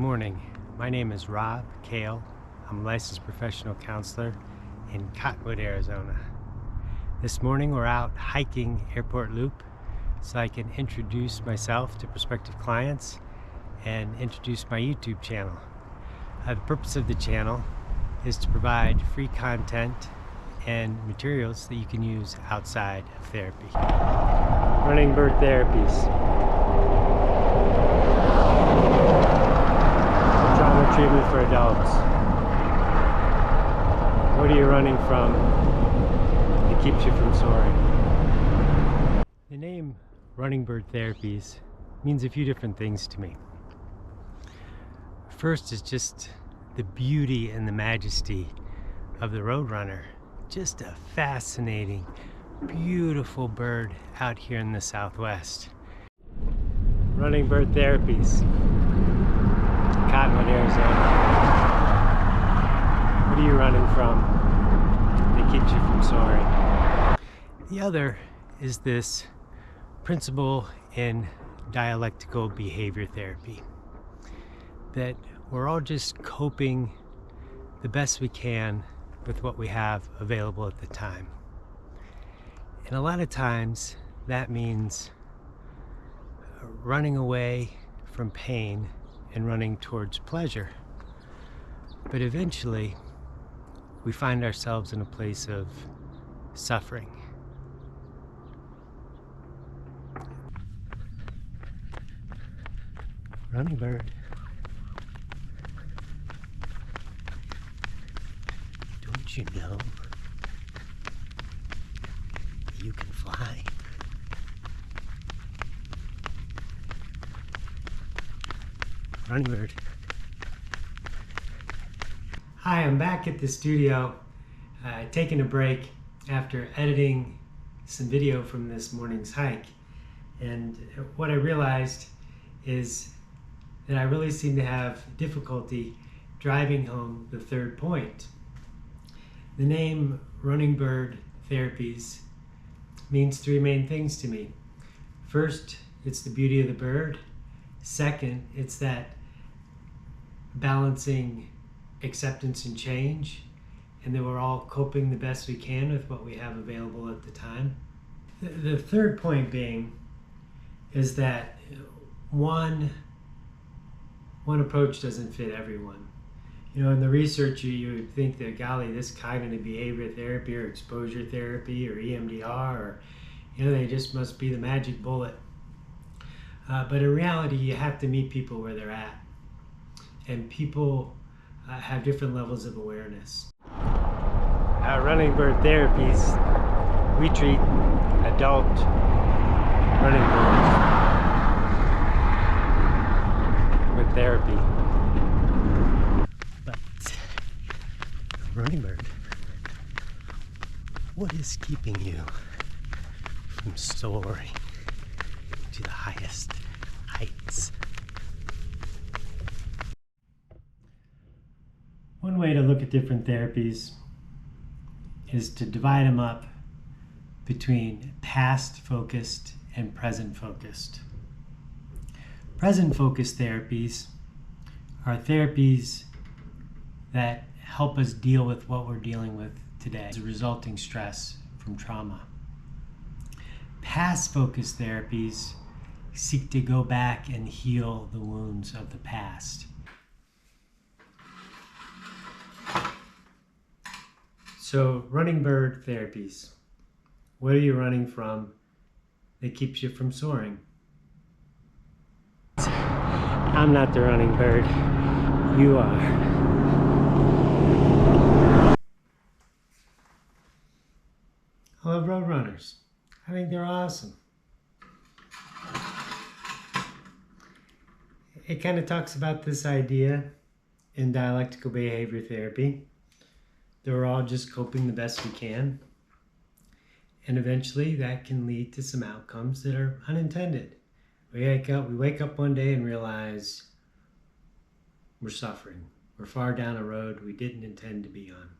morning. My name is Rob Koehl. I'm a licensed professional counselor in Cottonwood, Arizona. This morning we're out hiking Airport Loop so I can introduce myself to prospective clients and introduce my YouTube channel. The purpose of the channel is to provide free content and materials that you can use outside of therapy. Running Bird Therapies. Trauma treatment for adults. What are you running from that keeps you from soaring? The name Running Bird Therapies means a few different things to me. First is just the beauty and the majesty of the Roadrunner. Just a fascinating, beautiful bird out here in the Southwest. Running Bird Therapies, Cottonwood, Arizona. What are you running from that keeps you from soaring? The other is this principle in dialectical behavior therapy, that we're all just coping the best we can with what we have available at the time. And a lot of times that means running away from pain and running towards pleasure. But eventually we find ourselves in a place of suffering. Running bird. Don't you know you can fly? Running bird. Hi, I'm back at the studio, taking a break after editing some video from this morning's hike. And what I realized is that I really seem to have difficulty driving home the third point. The name Running Bird Therapies means three main things to me. First, it's the beauty of the bird. Second, it's that balancing acceptance and change, and that we're all coping the best we can with what we have available at the time. The third point being is that one approach doesn't fit everyone. You know, in the research, you would think that, golly, this cognitive behavior therapy or exposure therapy or EMDR, or, you know, they just must be the magic bullet. But in reality, you have to meet people where they're at. And people have different levels of awareness. At Running Bird Therapies, we treat adult running birds with therapy. Running bird, what is keeping you from soaring to the highest heights? One way to look at different therapies is to divide them up between past focused and present focused. Present focused therapies are therapies that help us deal with what we're dealing with today, the resulting stress from trauma. Past focused therapies seek to go back and heal the wounds of the past. So, Running Bird Therapies. What are you running from that keeps you from soaring? I'm not the running bird. You are. I love Roadrunners. I think they're awesome. It kind of talks about this idea in dialectical behavior therapy that we're all just coping the best we can. And eventually that can lead to some outcomes that are unintended. We wake up one day and realize we're suffering. We're far down a road we didn't intend to be on.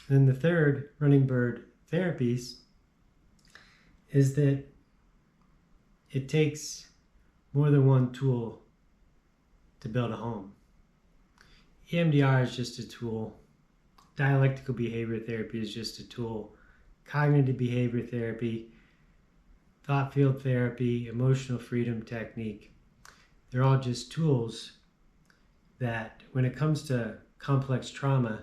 Then the third, Running Bird Therapies, is that it takes more than one tool to build a home. EMDR is just a tool. Dialectical behavior therapy is just a tool. Cognitive behavior therapy, thought field therapy, emotional freedom technique, they're all just tools that, when it comes to complex trauma,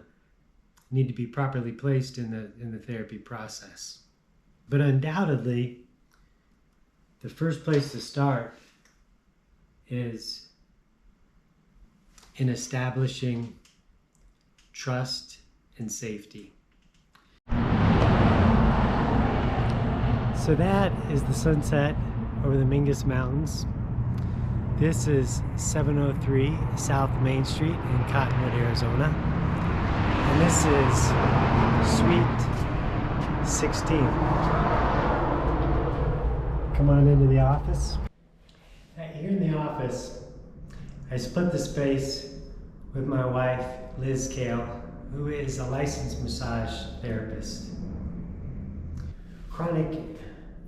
need to be properly placed in the therapy process. But undoubtedly, the first place to start is in establishing trust and safety. So that is the sunset over the Mingus Mountains. This is 703 South Main Street in Cottonwood, Arizona. And this is Suite 16. Come on into the office. Here in the office, I split the space with my wife, Liz Koehl, who is a licensed massage therapist. Chronic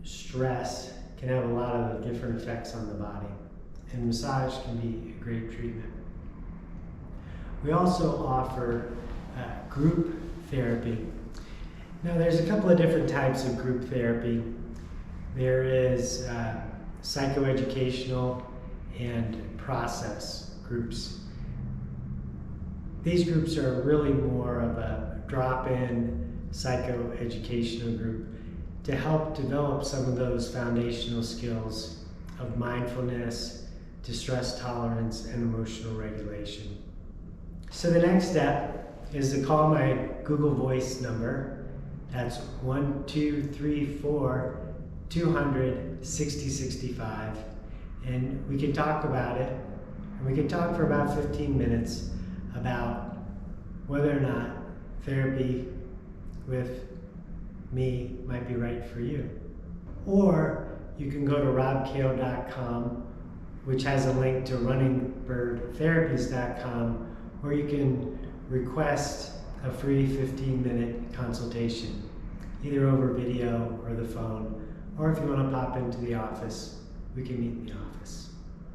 stress can have a lot of different effects on the body, and massage can be a great treatment. We also offer group therapy. Now, there's a couple of different types of group therapy. There is psychoeducational and process groups. These groups are really more of a drop-in psychoeducational group to help develop some of those foundational skills of mindfulness, distress tolerance, and emotional regulation. So the next step is to call my Google Voice number. That's 1-234-200-6065. And we can talk about it. And we can talk for about 15 minutes about whether or not therapy with me might be right for you. Or you can go to robkoehl.com, which has a link to runningbirdtherapies.com, where you can request a free 15-minute consultation, either over video or the phone, or if you want to pop into the office, we can meet in the office.